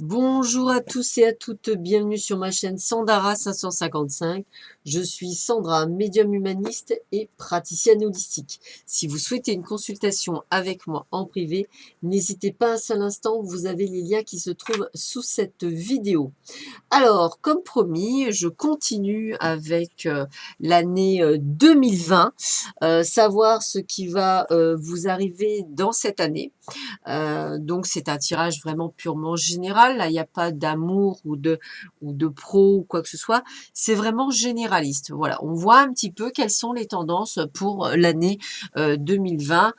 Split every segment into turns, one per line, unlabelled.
Bonjour à tous et à toutes, bienvenue sur ma chaîne Sandara 555. Je suis Sandra, médium humaniste et praticienne holistique. Si vous souhaitez une consultation avec moi en privé, n'hésitez pas un seul instant, vous avez les liens qui se trouvent sous cette vidéo. Alors, comme promis, je continue avec l'année 2020, savoir ce qui va vous arriver dans cette année. Donc c'est un tirage vraiment purement général. Là, il n'y a pas d'amour ou de pro ou quoi que ce soit. C'est vraiment généraliste. Voilà, on voit un petit peu quelles sont les tendances pour l'année 2020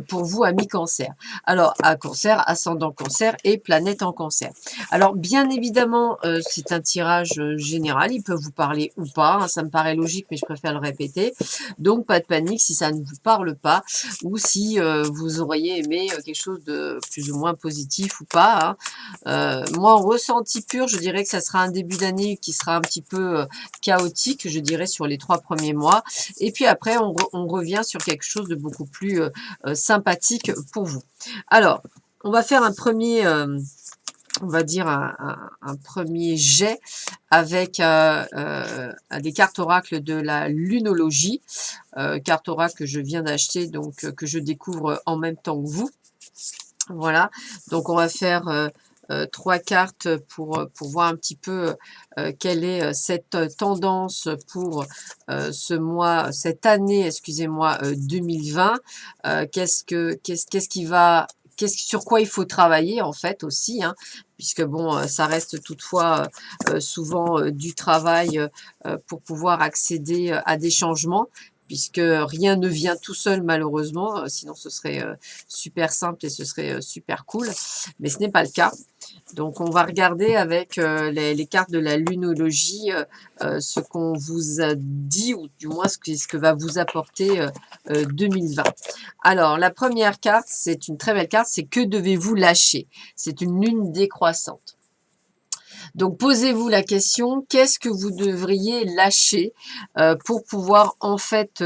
pour vous, amis cancer. Alors, à cancer, ascendant cancer et planète en cancer. Alors, bien évidemment, c'est un tirage général. Il peut vous parler ou pas, hein, ça me paraît logique, mais je préfère le répéter. Donc, pas de panique si ça ne vous parle pas ou si vous auriez aimé quelque chose de plus ou moins positif ou pas, hein. Moi, en ressenti pur, je dirais que ça sera un début d'année qui sera un petit peu chaotique, je dirais, sur les 3 premiers mois. Et puis après, on revient sur quelque chose de beaucoup plus sympathique pour vous. Alors, on va faire un premier... on va dire un premier jet avec des cartes oracles de la lunologie, carte oracle que je viens d'acheter, donc que je découvre en même temps que vous. Voilà, donc on va faire 3 cartes pour voir un petit peu quelle est cette tendance pour ce mois, cette année, excusez-moi, 2020. Qu'est-ce qui va, sur quoi il faut travailler en fait aussi, hein, puisque bon, ça reste toutefois souvent du travail pour pouvoir accéder à des changements, puisque rien ne vient tout seul malheureusement, sinon ce serait super simple et ce serait super cool, mais ce n'est pas le cas. Donc on va regarder avec les cartes de la lunologie ce qu'on vous a dit, ou du moins ce que va vous apporter 2020. Alors la première carte, c'est une très belle carte, c'est que devez-vous lâcher? C'est une lune décroissante. Donc posez-vous la question, qu'est-ce que vous devriez lâcher pour pouvoir en fait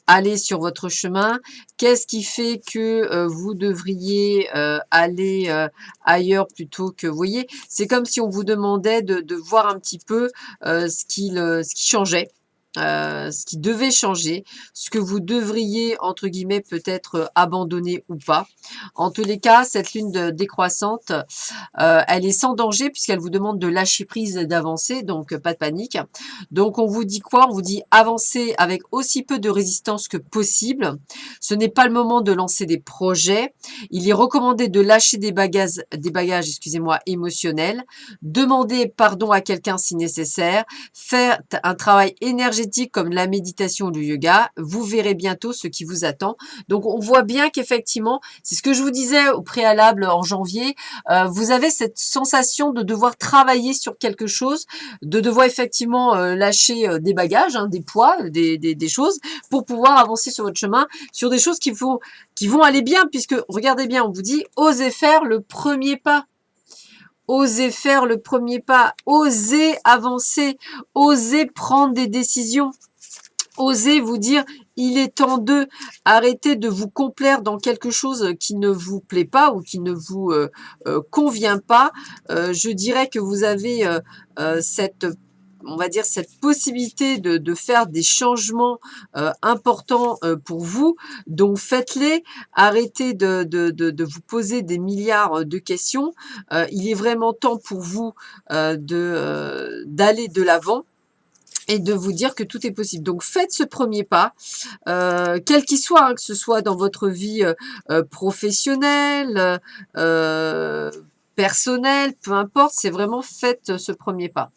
aller sur votre chemin? Qu'est-ce qui fait que vous devriez aller ailleurs plutôt que, vous voyez, c'est comme si on vous demandait de voir un petit peu ce qui changeait. Ce qui devait changer, ce que vous devriez, entre guillemets, peut-être abandonner ou pas. En tous les cas, cette lune décroissante, elle est sans danger puisqu'elle vous demande de lâcher prise et d'avancer, donc pas de panique. Donc on vous dit quoi? On vous dit avancer avec aussi peu de résistance que possible. Ce n'est pas le moment de lancer des projets. Il est recommandé de lâcher des bagages, excusez-moi, émotionnels. Demander pardon à quelqu'un si nécessaire. Faire un travail énergétique comme la méditation ou le yoga. Vous verrez bientôt ce qui vous attend. Donc on voit bien qu'effectivement, c'est ce que je vous disais au préalable en janvier, vous avez cette sensation de devoir travailler sur quelque chose, de devoir effectivement lâcher des bagages, hein, des poids, des choses, pour pouvoir avancer sur votre chemin, sur des choses qui vont aller bien, puisque, regardez bien, on vous dit, osez faire le premier pas. Osez faire le premier pas, osez avancer, osez prendre des décisions. Osez vous dire, il est temps de arrêter de vous complaire dans quelque chose qui ne vous plaît pas ou qui ne vous convient pas. Je dirais que vous avez cette, on va dire, cette possibilité de faire des changements importants pour vous. Donc faites-les. Arrêtez de vous poser des milliards de questions. Il est vraiment temps pour vous d'aller de l'avant et de vous dire que tout est possible. Donc faites ce premier pas, quel qu'il soit, hein, que ce soit dans votre vie professionnelle, personnelle, peu importe, c'est vraiment faites ce premier pas.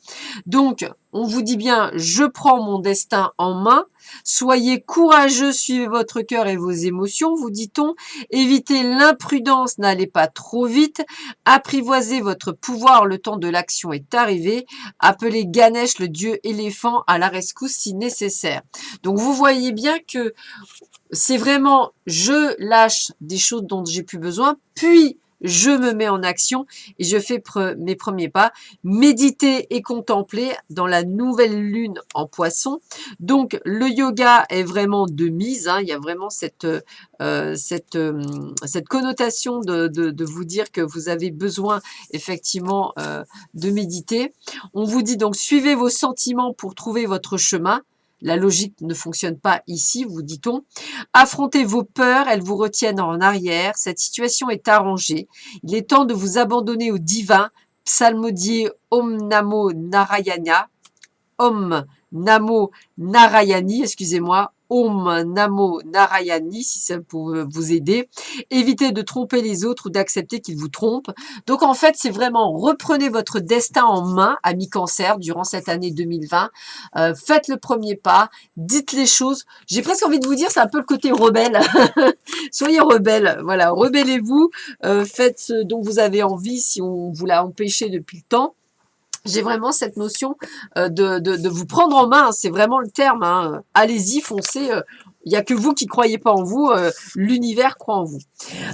Donc, on vous dit bien, je prends mon destin en main. Soyez courageux, suivez votre cœur et vos émotions, vous dit-on. Évitez l'imprudence, n'allez pas trop vite. Apprivoisez votre pouvoir, le temps de l'action est arrivé. Appelez Ganesh, le dieu éléphant, à la rescousse si nécessaire. Donc, vous voyez bien que c'est vraiment, je lâche des choses dont j'ai plus besoin, puis je me mets en action et je fais mes premiers pas. Méditer et contempler dans la nouvelle lune en Poisson. Donc, le yoga est vraiment de mise, hein. Il y a vraiment cette connotation de vous dire que vous avez besoin effectivement de méditer. On vous dit donc suivez vos sentiments pour trouver votre chemin. La logique ne fonctionne pas ici, vous dit-on. Affrontez vos peurs, elles vous retiennent en arrière. Cette situation est arrangée. Il est temps de vous abandonner au divin. Psalmodier Om Namo Narayana. Om Namo Narayani, excusez-moi, Om Namo Narayani, si ça peut vous aider. Évitez de tromper les autres ou d'accepter qu'ils vous trompent. Donc en fait, c'est vraiment reprenez votre destin en main, ami Cancer, durant cette année 2020. Faites le premier pas, dites les choses. J'ai presque envie de vous dire, c'est un peu le côté rebelle. Soyez rebelle, voilà, rebellez-vous, faites ce dont vous avez envie si on vous l'a empêché depuis le temps. J'ai vraiment cette notion de vous prendre en main, c'est vraiment le terme, hein. Allez-y, foncez, il n'y a que vous qui ne croyez pas en vous, l'univers croit en vous.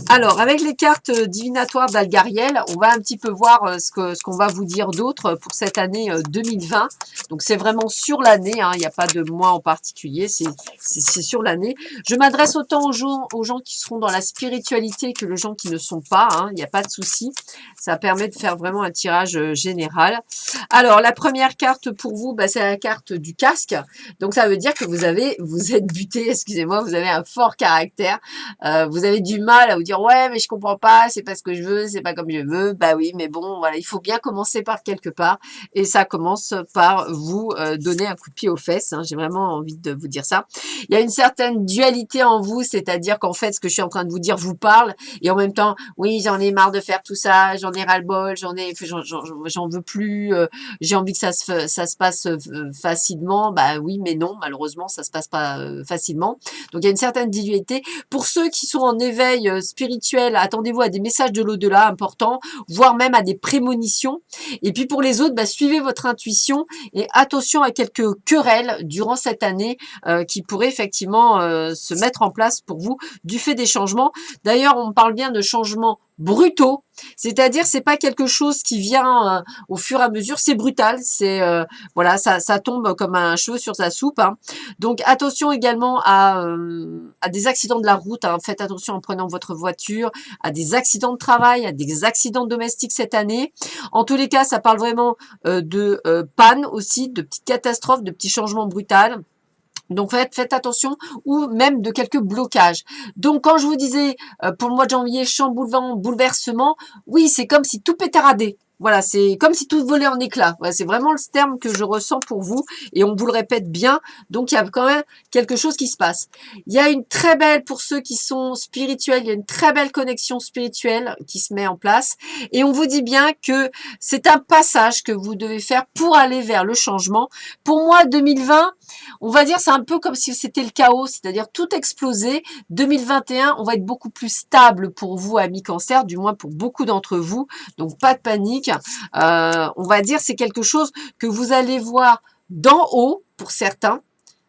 Alors, avec les cartes divinatoires d'Algariel, on va un petit peu voir ce qu'on va vous dire d'autre pour cette année 2020. Donc, c'est vraiment sur l'année, hein, il n'y a pas de mois en particulier, c'est sur l'année. Je m'adresse autant aux gens qui seront dans la spiritualité que les gens qui ne sont pas, hein, il n'y a pas de souci. Ça permet de faire vraiment un tirage général. Alors, la première carte pour vous, bah, c'est la carte du casque. Donc, ça veut dire que vous êtes buté, excusez-moi, vous avez un fort caractère. Vous avez du mal à vous dire, ouais, mais je comprends pas, c'est pas ce que je veux, c'est pas comme je veux. Bah oui, mais bon, voilà, il faut bien commencer par quelque part. Et ça commence par vous donner un coup de pied aux fesses, hein. J'ai vraiment envie de vous dire ça. Il y a une certaine dualité en vous, c'est-à-dire qu'en fait, ce que je suis en train de vous dire vous parle. Et en même temps, oui, j'en ai marre de faire tout ça, j'en ai ras-le-bol, j'en veux plus, j'ai envie que ça se passe facilement. Bah oui, mais non, malheureusement, ça se passe pas facilement. Donc, il y a une certaine dualité. Pour ceux qui sont en éveil spirituel, attendez-vous à des messages de l'au-delà importants, voire même à des prémonitions. Et puis, pour les autres, bah, suivez votre intuition et attention à quelques querelles durant cette année qui pourraient effectivement se mettre en place pour vous du fait des changements. D'ailleurs, on parle bien de changements brutaux, c'est-à-dire c'est pas quelque chose qui vient au fur et à mesure, c'est brutal, c'est voilà, ça tombe comme un cheveu sur sa soupe, hein. Donc attention également à des accidents de la route, hein. Faites attention en prenant votre voiture, à des accidents de travail, à des accidents domestiques cette année. En tous les cas, ça parle vraiment de panne aussi, de petites catastrophes, de petits changements brutaux. Donc faites attention, ou même de quelques blocages. Donc quand je vous disais pour le mois de janvier, chamboulement, bouleversement, oui, c'est comme si tout pétaradait. Voilà, c'est comme si tout volait en éclats. Voilà, c'est vraiment le terme que je ressens pour vous et on vous le répète bien. Donc il y a quand même quelque chose qui se passe. Il y a une très belle, pour ceux qui sont spirituels, il y a une très belle connexion spirituelle qui se met en place. Et on vous dit bien que c'est un passage que vous devez faire pour aller vers le changement. Pour moi, 2020, on va dire c'est un peu comme si c'était le chaos, c'est-à-dire tout exploser. 2021, on va être beaucoup plus stable pour vous, amis Cancer, du moins pour beaucoup d'entre vous. Donc pas de panique. On va dire c'est quelque chose que vous allez voir d'en haut pour certains.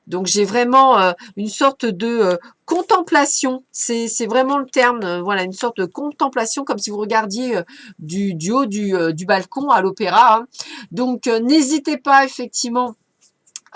Donc j'ai vraiment une sorte de contemplation, c'est vraiment le terme, voilà, une sorte de contemplation comme si vous regardiez du haut du balcon à l'opéra, hein. Donc n'hésitez pas effectivement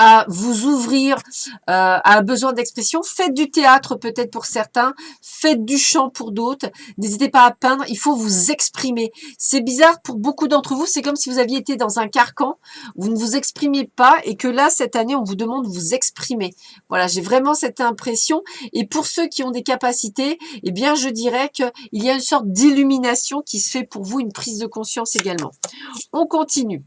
à vous ouvrir à un besoin d'expression. Faites du théâtre peut-être pour certains, faites du chant pour d'autres. N'hésitez pas à peindre, il faut vous exprimer. C'est bizarre pour beaucoup d'entre vous, c'est comme si vous aviez été dans un carcan, vous ne vous exprimiez pas et que là, cette année, on vous demande de vous exprimer. Voilà, j'ai vraiment cette impression. Et pour ceux qui ont des capacités, eh bien, je dirais qu'il y a une sorte d'illumination qui se fait pour vous, une prise de conscience également. On continue.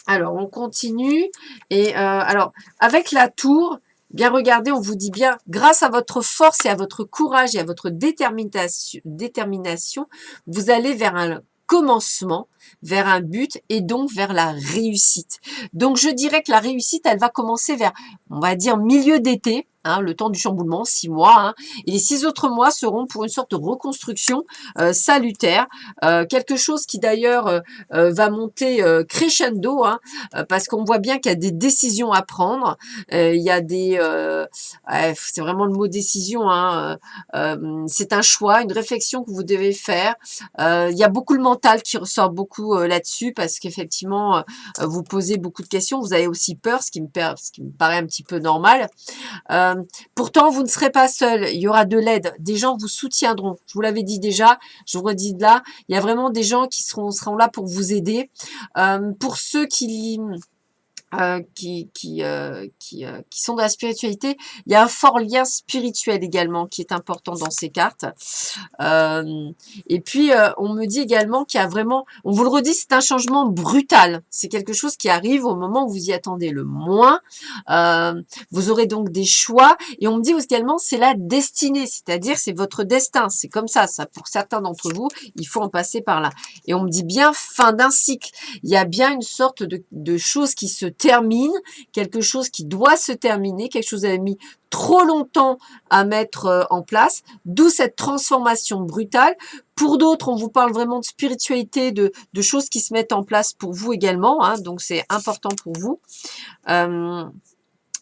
Alors, on continue. Et alors, avec la tour, bien regardez, on vous dit bien, grâce à votre force et à votre courage et à votre détermination, vous allez vers un commencement, vers un but et donc vers la réussite. Donc, je dirais que la réussite, elle va commencer vers, on va dire, milieu d'été. Hein, le temps du chamboulement, 6 mois, hein, et les 6 autres mois seront pour une sorte de reconstruction salutaire, quelque chose qui d'ailleurs va monter crescendo, hein, parce qu'on voit bien qu'il y a des décisions à prendre, il y a des, c'est vraiment le mot décision, hein, c'est un choix, une réflexion que vous devez faire, il y a beaucoup le mental qui ressort beaucoup là-dessus, parce qu'effectivement, vous posez beaucoup de questions, vous avez aussi peur, ce qui me paraît un petit peu normal. Pourtant, vous ne serez pas seul. Il y aura de l'aide. Des gens vous soutiendront. Je vous l'avais dit déjà. Je vous redis là. Il y a vraiment des gens qui seront là pour vous aider. Pour ceux qui sont dans la spiritualité, il y a un fort lien spirituel également qui est important dans ces cartes. Et puis, on me dit également qu'il y a vraiment, on vous le redit, c'est un changement brutal. C'est quelque chose qui arrive au moment où vous y attendez le moins. Vous aurez donc des choix. Et on me dit également, c'est la destinée, c'est-à-dire c'est votre destin. C'est comme ça. Pour certains d'entre vous, il faut en passer par là. Et on me dit bien fin d'un cycle. Il y a bien une sorte de chose qui se termine, quelque chose qui doit se terminer, quelque chose qui a mis trop longtemps à mettre en place, d'où cette transformation brutale. Pour d'autres, on vous parle vraiment de spiritualité, de choses qui se mettent en place pour vous également, hein, donc c'est important pour vous.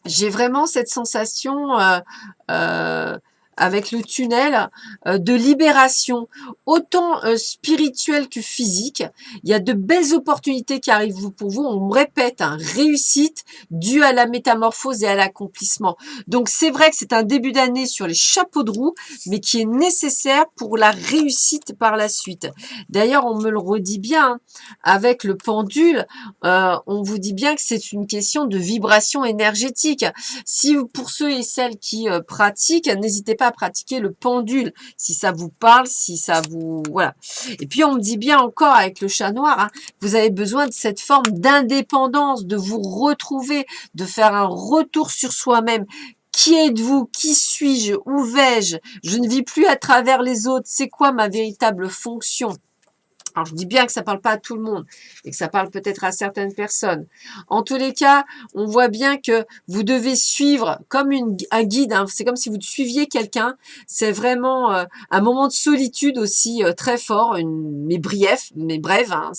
J'ai vraiment cette sensation avec le tunnel de libération, autant spirituelle que physique. Il y a de belles opportunités qui arrivent pour vous. On me répète, hein, réussite due à la métamorphose et à l'accomplissement. Donc c'est vrai que c'est un début d'année sur les chapeaux de roue, mais qui est nécessaire pour la réussite par la suite. D'ailleurs, on me le redit bien, hein, avec le pendule, on vous dit bien que c'est une question de vibration énergétique. Si pour ceux et celles qui pratiquent, n'hésitez pas à pratiquer le pendule, si ça vous parle, si ça vous... Voilà. Et puis, on me dit bien encore avec le chat noir, hein, vous avez besoin de cette forme d'indépendance, de vous retrouver, de faire un retour sur soi-même. Qui êtes-vous? Qui suis-je? Où vais-je? Je ne vis plus à travers les autres. C'est quoi ma véritable fonction? Alors, je dis bien que ça parle pas à tout le monde et que ça parle peut-être à certaines personnes. En tous les cas, on voit bien que vous devez suivre comme un guide. Hein. C'est comme si vous suiviez quelqu'un. C'est vraiment un moment de solitude aussi très fort, mais brève. Hein.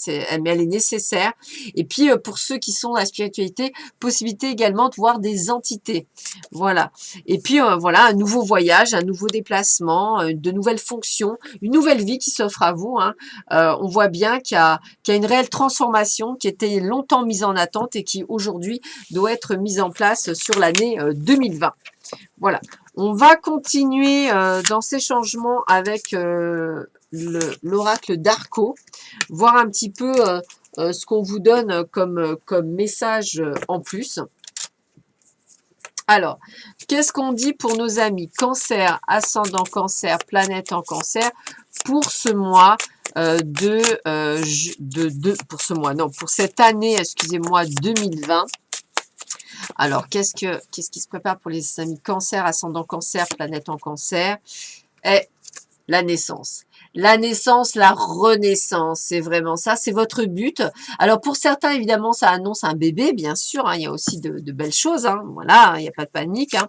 Mais elle est nécessaire. Et puis, pour ceux qui sont dans la spiritualité, possibilité également de voir des entités. Voilà. Et puis, voilà, un nouveau voyage, un nouveau déplacement, de nouvelles fonctions, une nouvelle vie qui s'offre à vous. Hein. On voit bien qu'il y a une réelle transformation qui était longtemps mise en attente et qui aujourd'hui doit être mise en place sur l'année 2020. Voilà. On va continuer dans ces changements avec l'oracle d'Arco, voir un petit peu ce qu'on vous donne comme message en plus. Alors, qu'est-ce qu'on dit pour nos amis Cancer, ascendant Cancer, planète en Cancer, pour ce mois pour cette année, excusez-moi, 2020. Alors, qu'est-ce qui se prépare pour les amis Cancer, ascendant Cancer, planète en Cancer? La naissance. La naissance, la renaissance, c'est vraiment ça, c'est votre but. Alors pour certains, évidemment, ça annonce un bébé, bien sûr, hein, il y a aussi de belles choses, hein, voilà, il n'y a pas de panique, hein,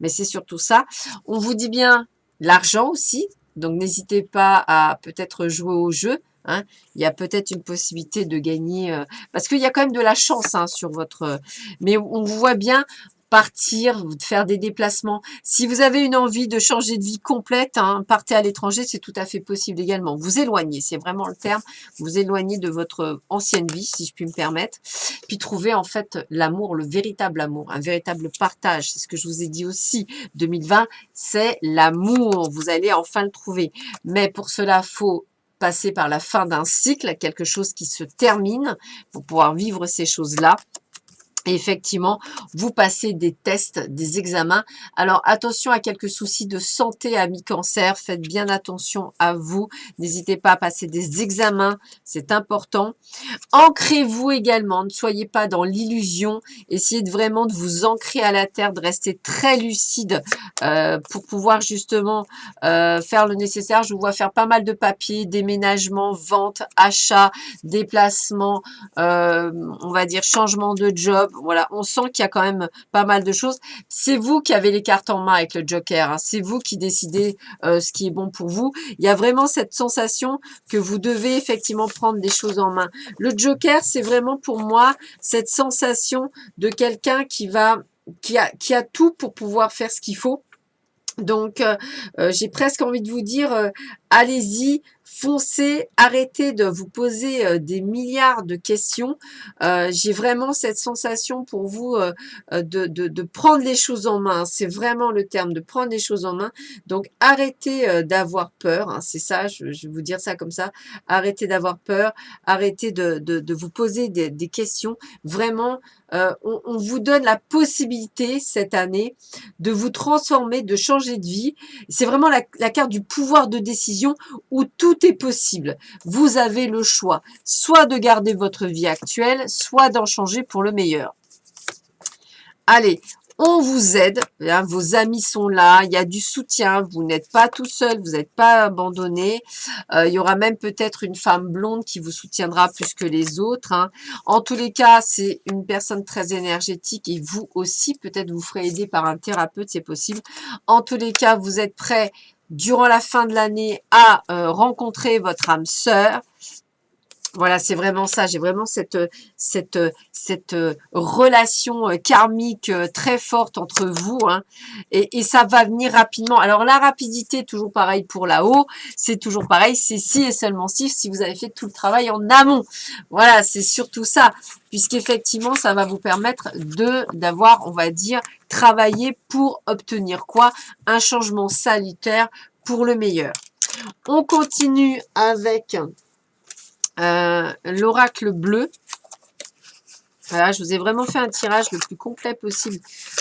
mais c'est surtout ça. On vous dit bien l'argent aussi, donc n'hésitez pas à peut-être jouer au jeu. Hein. Il y a peut-être une possibilité de gagner, parce qu'il y a quand même de la chance hein, sur votre... mais on vous voit bien partir, faire des déplacements. Si vous avez une envie de changer de vie complète, hein, partez à l'étranger, c'est tout à fait possible également. Vous éloignez, c'est vraiment le terme, vous éloignez de votre ancienne vie, si je puis me permettre, puis trouver en fait l'amour, le véritable amour, un véritable partage. C'est ce que je vous ai dit aussi. 2020, c'est l'amour. Vous allez enfin le trouver. Mais pour cela, faut passer par la fin d'un cycle, quelque chose qui se termine pour pouvoir vivre ces choses-là. Et effectivement, vous passez des tests, des examens. Alors, attention à quelques soucis de santé, amis cancer. Faites bien attention à vous. N'hésitez pas à passer des examens. C'est important. Ancrez-vous également. Ne soyez pas dans l'illusion. Essayez vraiment de vous ancrer à la terre, de rester très lucide pour pouvoir justement faire le nécessaire. Je vous vois faire pas mal de papiers, déménagement, vente, achat, déplacement, on va dire changement de job. voilà, on sent qu'il y a quand même pas mal de choses. C'est vous qui avez les cartes en main avec le Joker, hein. C'est vous qui décidez ce qui est bon pour vous. Il y a vraiment cette sensation que vous devez effectivement prendre des choses en main. Le Joker, c'est vraiment pour moi cette sensation de quelqu'un qui a tout pour pouvoir faire ce qu'il faut. Donc, j'ai presque envie de vous dire, allez-y, foncez, arrêtez de vous poser des milliards de questions. J'ai vraiment cette sensation pour vous de prendre les choses en main. C'est vraiment le terme, de prendre les choses en main. Donc, arrêtez d'avoir peur, hein, c'est ça, je vais vous dire ça comme ça. Arrêtez d'avoir peur, arrêtez de vous poser des questions. Vraiment, on vous donne la possibilité cette année de vous transformer, de changer de vie. C'est vraiment la carte du pouvoir de décision où tout est possible. Vous avez le choix, soit de garder votre vie actuelle, soit d'en changer pour le meilleur. Allez, on vous aide, hein, vos amis sont là, il y a du soutien, vous n'êtes pas tout seul, vous n'êtes pas abandonné. Il y aura même peut-être une femme blonde qui vous soutiendra plus que les autres, hein. En tous les cas, c'est une personne très énergétique et vous aussi, peut-être vous ferez aider par un thérapeute, c'est possible. En tous les cas, vous êtes prêts durant la fin de l'année à rencontrer votre âme sœur. Voilà, c'est vraiment ça. J'ai vraiment cette relation karmique très forte entre vous, hein, et ça va venir rapidement. Alors la rapidité, toujours pareil pour là-haut, c'est toujours pareil, c'est si et seulement si vous avez fait tout le travail en amont. Voilà, c'est surtout ça, puisqu'effectivement, ça va vous permettre d'avoir, on va dire, travaillé pour obtenir quoi? Un changement salutaire pour le meilleur. On continue avec l'oracle bleu. Voilà, je vous ai vraiment fait un tirage le plus complet possible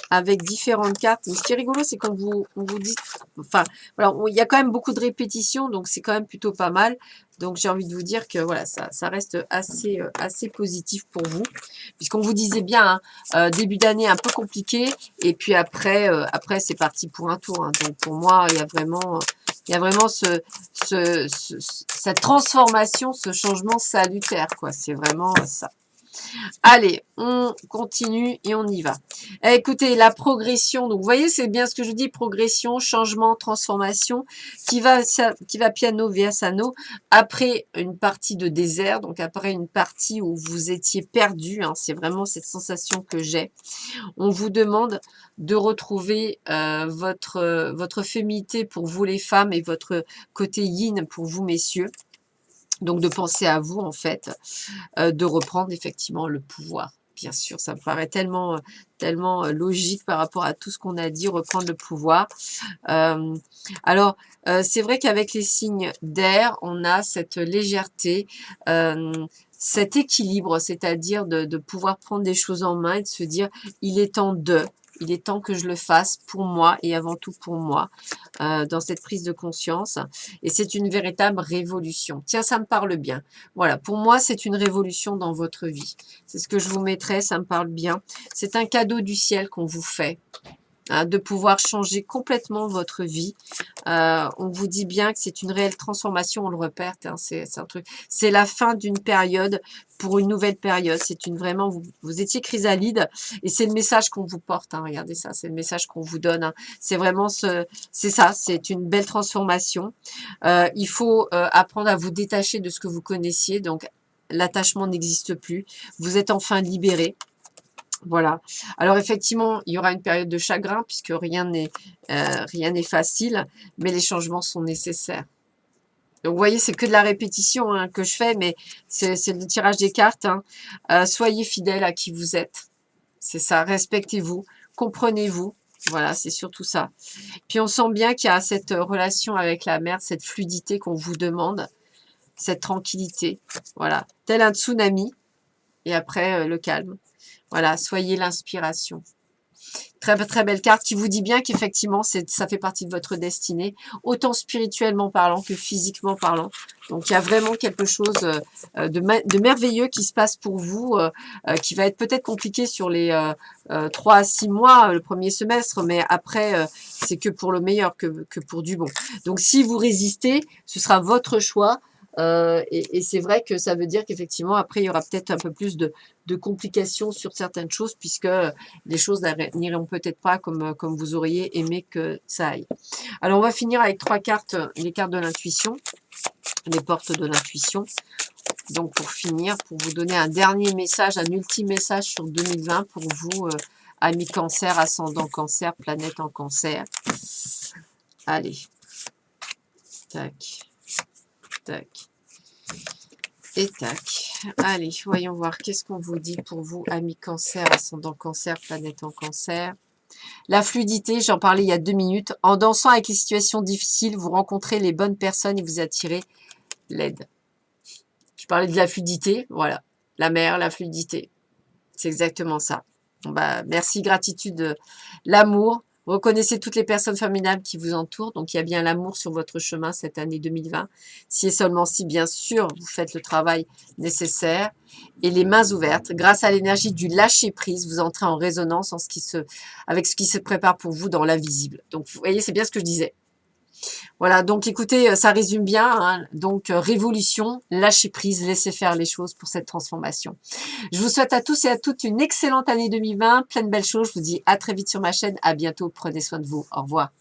avec différentes cartes. Mais ce qui est rigolo, c'est quand on vous dit, enfin, voilà, il y a quand même beaucoup de répétitions, donc c'est quand même plutôt pas mal. Donc j'ai envie de vous dire que voilà, ça reste assez positif pour vous, puisqu'on vous disait bien, hein, début d'année un peu compliqué, et puis après c'est parti pour un tour, hein. Donc pour moi, il y a vraiment cette transformation, ce changement salutaire, quoi. C'est vraiment ça. Allez, on continue et on y va. Écoutez, la progression, donc vous voyez, c'est bien ce que je dis, progression, changement, transformation, qui va piano via sano, après une partie de désert, donc après une partie où vous étiez perdu, hein, c'est vraiment cette sensation que j'ai. On vous demande de retrouver votre féminité pour vous les femmes et votre côté yin pour vous messieurs. Donc de penser à vous en fait, de reprendre effectivement le pouvoir. Bien sûr, ça me paraît tellement logique par rapport à tout ce qu'on a dit, reprendre le pouvoir. Alors, c'est vrai qu'avec les signes d'air, on a cette légèreté, cet équilibre, c'est-à-dire de pouvoir prendre des choses en main et de se dire, il est temps il est temps que je le fasse pour moi et avant tout pour moi, dans cette prise de conscience. Et c'est une véritable révolution. Tiens, ça me parle bien. Voilà, pour moi, c'est une révolution dans votre vie. C'est ce que je vous mettrai, ça me parle bien. C'est un cadeau du ciel qu'on vous fait, hein, de pouvoir changer complètement votre vie. On vous dit bien que c'est une réelle transformation, on le repère, hein, c'est un truc. C'est la fin d'une période pour une nouvelle période. C'est vraiment, vous étiez chrysalide et c'est le message qu'on vous porte, hein, regardez ça, c'est le message qu'on vous donne, hein. C'est vraiment c'est ça, c'est une belle transformation. Il faut apprendre à vous détacher de ce que vous connaissiez, donc l'attachement n'existe plus. Vous êtes enfin libéré. Voilà. Alors effectivement, il y aura une période de chagrin puisque rien n'est facile, mais les changements sont nécessaires. Donc vous voyez, c'est que de la répétition, hein, que je fais, mais c'est le tirage des cartes, hein. Soyez fidèle à qui vous êtes. C'est ça, respectez-vous, comprenez-vous. Voilà, c'est surtout ça. Puis on sent bien qu'il y a cette relation avec la mer, cette fluidité qu'on vous demande, cette tranquillité. Voilà, tel un tsunami, et après le calme. Voilà, soyez l'inspiration. Très, très belle carte qui vous dit bien qu'effectivement, ça fait partie de votre destinée, autant spirituellement parlant que physiquement parlant. Donc, il y a vraiment quelque chose de merveilleux qui se passe pour vous, qui va être peut-être compliqué sur les 3 à 6 mois, le premier semestre, mais après, c'est que pour le meilleur, que pour du bon. Donc, si vous résistez, ce sera votre choix. Et c'est vrai que ça veut dire qu'effectivement, après, il y aura peut-être un peu plus de complications sur certaines choses, puisque les choses n'iront peut-être pas comme vous auriez aimé que ça aille. Alors, on va finir avec 3 cartes, les cartes de l'intuition, les portes de l'intuition. Donc, pour finir, pour vous donner un dernier message, un ultime message sur 2020 pour vous, amis cancer, ascendant cancer, planète en cancer. Allez. Tac. Tac. Et tac. Allez, voyons voir. Qu'est-ce qu'on vous dit pour vous, amis cancer, ascendant cancer, planète en cancer. La fluidité, j'en parlais il y a 2 minutes. En dansant avec les situations difficiles, vous rencontrez les bonnes personnes et vous attirez l'aide. Je parlais de la fluidité, voilà. La mer, la fluidité. C'est exactement ça. Bon, bah, merci, gratitude, l'amour. Reconnaissez toutes les personnes formidables qui vous entourent. Donc, il y a bien l'amour sur votre chemin cette année 2020. Si et seulement si, bien sûr, vous faites le travail nécessaire. Et les mains ouvertes. Grâce à l'énergie du lâcher-prise, vous entrez en résonance avec ce qui se prépare pour vous dans l'invisible. Donc, vous voyez, c'est bien ce que je disais. Voilà, donc écoutez, ça résume bien. Hein. Donc, révolution, lâcher prise, laisser faire les choses pour cette transformation. Je vous souhaite à tous et à toutes une excellente année 2020, plein de belles choses. Je vous dis à très vite sur ma chaîne. À bientôt. Prenez soin de vous. Au revoir.